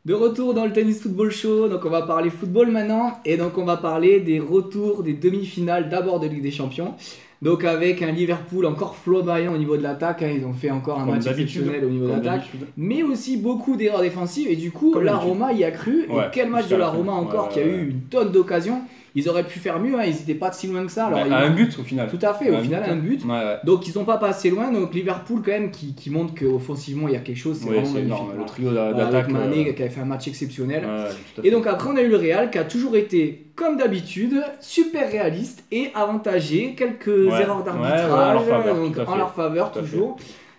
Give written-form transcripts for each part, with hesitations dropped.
De retour dans le Tennis Football Show, donc on va parler football maintenant, et donc on va parler des retours des demi-finales d'abord de Ligue des Champions. Donc avec un Liverpool encore flamboyant au niveau de l'attaque, hein, ils ont fait encore un match exceptionnel au niveau de l'attaque, mais aussi beaucoup d'erreurs défensives, et du coup la Roma y a cru, et quel match de la Roma encore qui a eu une tonne d'occasions. Ils auraient pu faire mieux, hein, ils n'étaient pas si loin que ça. Alors, à un but au final. Tout à fait, au final, un but. Donc ils sont pas passés loin. Donc Liverpool, quand même, qui montre qu'offensivement il y a quelque chose. C'est vraiment énorme. Le trio d'attaque. Avec Mané qui avait fait un match exceptionnel. Et donc après, on a eu le Real qui a toujours été, comme d'habitude, super réaliste et avantagé. Quelques erreurs d'arbitrage en leur faveur toujours.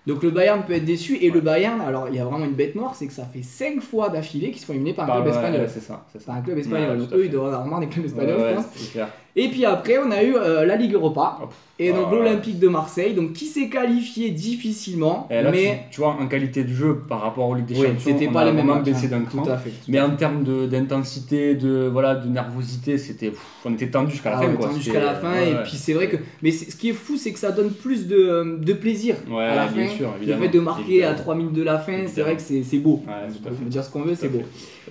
Donc le Bayern peut être déçu, et le Bayern, alors il y a vraiment une bête noire, c'est que ça fait 5 fois d'affilée qu'ils se font éliminer par un club espagnol. C'est ça. Par un club espagnol, donc eux ils doivent avoir marre des clubs espagnols, je pense. Et puis après on a eu la Ligue Europa, et donc l'Olympique de Marseille, donc qui s'est qualifié difficilement. Mais tu vois, en qualité de jeu par rapport aux Ligues des Champions, c'était pas les mêmes baissé d'un cran. Mais en termes d'intensité, de nervosité, on était tendu jusqu'à la fin. Tendu jusqu'à la fin, et puis c'est vrai que. Mais ce qui est fou, c'est que ça donne plus de plaisir à la fin. Sûr, le fait de marquer à 3 minutes de la fin, c'est vrai que c'est beau. On peut dire ce qu'on veut, c'est beau.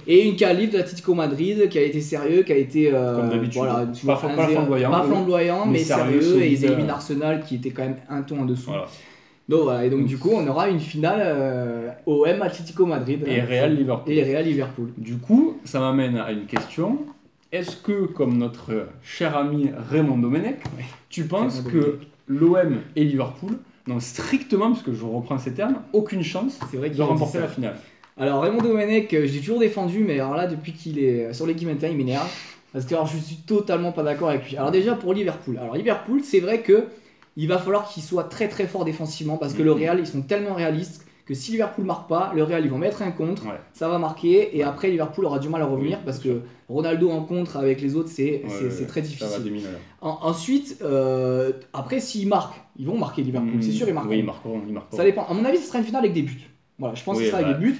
Et une qualif de l'Atlético Madrid qui a été sérieux, qui a été comme d'habitude, pas flamboyant, mais sérieux, et ils éliminent Arsenal qui était quand même un ton en dessous. Donc voilà, et donc du coup on aura une finale OM Atlético Madrid et Real Liverpool. Du coup ça m'amène à une question. Est-ce que, comme notre cher ami Raymond Domenech, tu penses que l'OM et Liverpool n'ont strictement, parce que je reprends ces termes, aucune chance de remporter la finale? Alors Raymond Domenech, je l'ai toujours défendu, mais alors là depuis qu'il est sur l'équipe maintenant, il m'énerve. Parce que alors, je suis totalement pas d'accord avec lui. Alors déjà pour Liverpool. Alors Liverpool, c'est vrai que il va falloir qu'il soit très très fort défensivement, parce que le Real, ils sont tellement réalistes que si Liverpool marque pas, le Real ils vont mettre un contre, ça va marquer, et après Liverpool aura du mal à revenir, parce que Ronaldo en contre avec les autres, c'est très difficile. Ensuite, après s'ils marquent, ils vont marquer Liverpool, c'est sûr, ils marqueront. Oui, ils marqueront. Ça dépend. À mon avis, ce sera une finale avec des buts. Voilà, je pense que ce sera avec des buts.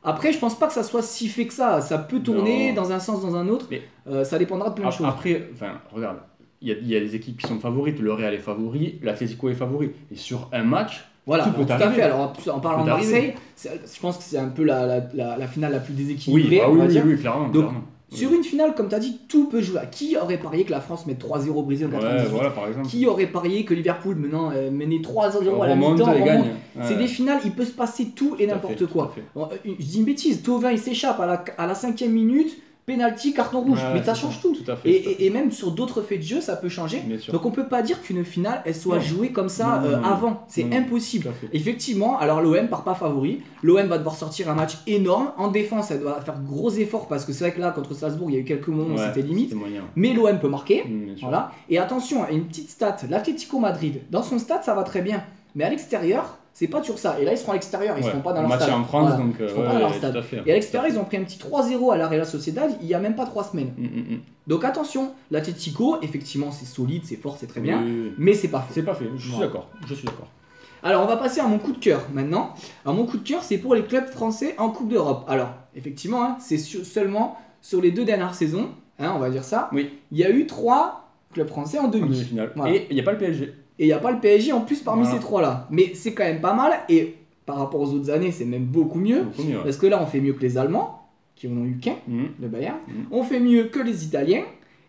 Après, je pense pas que ça soit si fait que ça. Ça peut tourner dans un sens, dans un autre. Mais ça dépendra de plein de choses. Après, regarde, il y a des équipes qui sont favorites. Le Real est favori, l'Atlético est favori. Et sur un match, tout peut arriver. Alors, en parlant de Marseille, je pense que c'est un peu la finale la plus déséquilibrée. Oui, clairement. Donc, sur une finale, comme tu as dit, tout peut jouer. Qui aurait parié que la France mette 3-0 au Brésil en 98 ? Par exemple. Qui aurait parié que Liverpool menait 3-0 à la mi-temps gagne. C'est des finales, il peut se passer tout et n'importe quoi. Je dis une bêtise, Thauvin il s'échappe à la 5e minute, penalty, carton rouge, mais ça change tout. Et même sur d'autres faits de jeu, ça peut changer. Donc on peut pas dire qu'une finale elle soit jouée comme ça avant, c'est impossible. Effectivement, alors l'OM part pas favori, l'OM va devoir sortir un match énorme, en défense elle doit faire gros efforts, parce que c'est vrai que là contre Salzbourg il y a eu quelques moments où c'était limite, mais l'OM peut marquer. Voilà. Et attention, une petite stat, l'Atlético Madrid, dans son stade ça va très bien, mais à l'extérieur c'est pas toujours ça. Et là, ils seront à l'extérieur, ils seront pas dans leur stade. En France, donc. Ils seront pas dans leur stade. Et à l'extérieur, ils ont pris un petit 3-0 à la Real Sociedad il y a même pas 3 semaines. Donc attention, l'Atlético, effectivement, c'est solide, c'est fort, c'est très bien, mais c'est pas fait. C'est pas fait, je suis d'accord. Alors, on va passer à mon coup de cœur maintenant. Alors, mon coup de cœur, c'est pour les clubs français en Coupe d'Europe. Alors, effectivement, c'est seulement sur les 2 dernières saisons, on va dire ça. Oui. Il y a eu 3 clubs français en demi-finale. Et il n'y a pas le PSG. Et il n'y a pas le PSG en plus parmi ces 3-là. Mais c'est quand même pas mal. Et par rapport aux autres années, c'est même beaucoup mieux. Parce que là, on fait mieux que les Allemands, qui n'en ont eu qu'un, le Bayern. On fait mieux que les Italiens.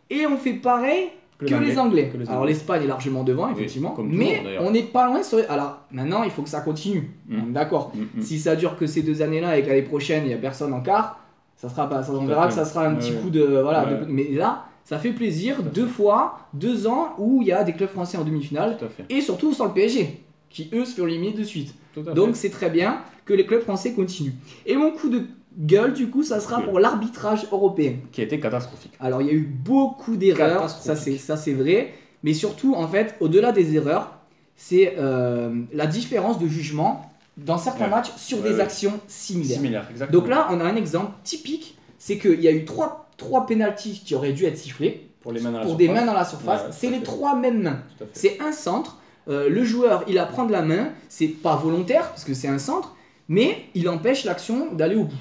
Et on fait pareil que les Anglais. Alors l'Espagne est largement devant, effectivement. Mais on n'est pas loin sur... Alors maintenant, il faut que ça continue. D'accord. Si ça dure que ces 2 années-là et que l'année prochaine, il n'y a personne en quart, ça sera pas... on verra que ça sera un petit coup de... Voilà. Mais là... Ça fait plaisir, 2 fois, 2 ans où il y a des clubs français en demi-finale, et surtout sans le PSG, qui eux se font éliminer de suite. Donc c'est très bien que les clubs français continuent. Et mon coup de gueule, du coup, ça sera pour l'arbitrage européen. Qui a été catastrophique. Alors il y a eu beaucoup d'erreurs, ça c'est vrai, mais surtout, en fait, au-delà des erreurs, c'est la différence de jugement dans certains matchs sur des actions similaires. Donc là, on a un exemple typique, c'est qu'il y a eu 3 pénaltys qui auraient dû être sifflés pour des mains dans la surface. C'est les 3 mêmes mains. C'est un centre. Le joueur, il apprend de la main. C'est pas volontaire parce que c'est un centre, mais il empêche l'action d'aller au bout.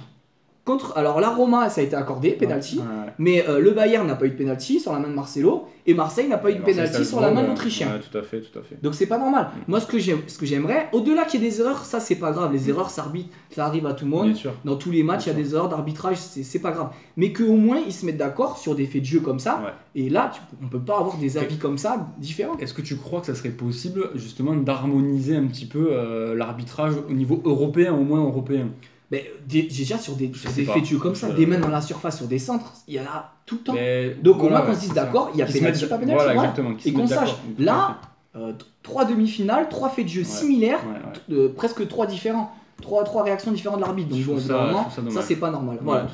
Alors la Roma, ça a été accordé, penalty, mais le Bayern n'a pas eu de penalty sur la main de Marcelo, et Marseille n'a pas eu de penalty sur la main de l'Autrichien. Ouais, tout à fait. Donc c'est pas normal. Moi, ce que j'aimerais, au-delà qu'il y ait des erreurs, ça c'est pas grave. Les erreurs, ça arrive à tout le monde. Dans tous les matchs, il y a des erreurs d'arbitrage, c'est pas grave. Mais qu'au moins ils se mettent d'accord sur des faits de jeu comme ça. Et là, on peut pas avoir des avis comme ça différents. Est-ce que tu crois que ça serait possible justement d'harmoniser un petit peu l'arbitrage au niveau européen, au moins européen? Mais déjà sur des faits de jeu comme ça, des mains dans la surface sur des centres, il y en a tout le temps. Donc au moins qu'on se dise d'accord, il y a pénalty, pas pénalty. Exactement. Et qu'on sache. Là, 3 demi-finales, 3 faits de jeu similaires, presque 3 différents. 3 réactions différentes de l'arbitre. Donc ça c'est pas normal. Voilà.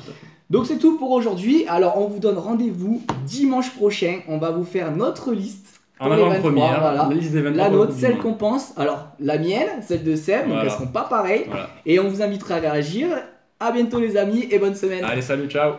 Donc c'est tout pour aujourd'hui. Alors on vous donne rendez-vous dimanche prochain. On va vous faire notre liste. En avant-première, voilà. La liste des 23. La nôtre, celle qu'on pense. Alors la mienne, celle de Seb, donc elles seront pas pareilles. Et on vous invitera à réagir. À bientôt les amis et bonne semaine. Allez, salut, ciao.